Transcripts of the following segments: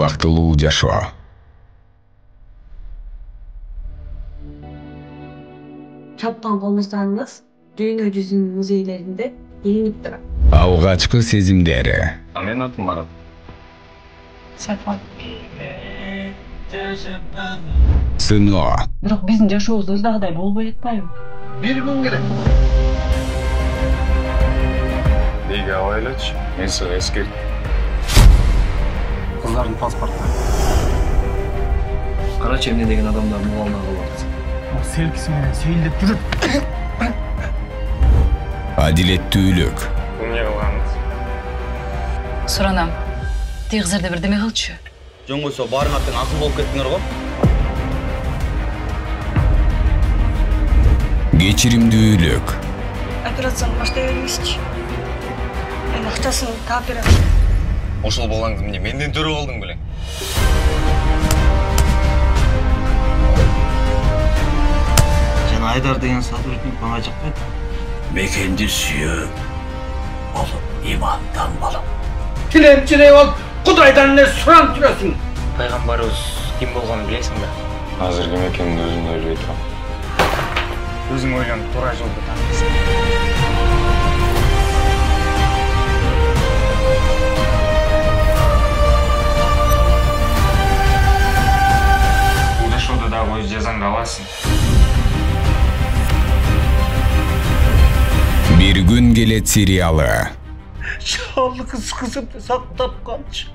бактылуу жашоо. Чапкан колдонсаңыз дүйнө жүзүнүн музейлеринде илинип турат. Алгачкы сезимдери. Менин атым Марат. Сафат. Сыноо. Бирок биздин жашообуз өздөгүдөй болбой атпайбы? Бир күн керек. Неге алайлачы? Мен сага эскерт. Кыздардын паспорту. Карачы эмне деген адамдардын колуна калып атасың. Селкisi менен сейилдеп жүрөт. Адилеттүүлүк. Эмне кылганыңыз? Суранам. Тигизерде бирдеме кылчу. Жөн койсо баарыңар тең акыл болуп кеттиңер го. Кечиримдүүлүк. Операцияны баштай бермесичи. Мен акчасын таап берем. Ошол балаңды эмне менден төрөп алдың белең. Жана Айдар деген сотрудник мага жакпайт. Мекенди сүйөп, болуп имандан болуп. Тиленчилей болуп, Кудайдан эле суранып жүрөсүң. Пайгамбарыбыз ким болгонун билесиңби? Азыр ким экенин өзүм ойлой турам. Өзүң ойлонуп туура жолду тандайсың. Бул жашоодо дагы өз жазаңды аласың. Бир күн келет сериалы. Жалгыз кызымды сактап калчы.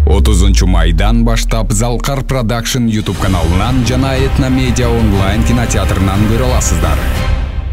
30 майдан баштап Залкар Продакшн YouTube каналынан жана Этно Медиа онлайн кинотеатрынан көрө аласыздар.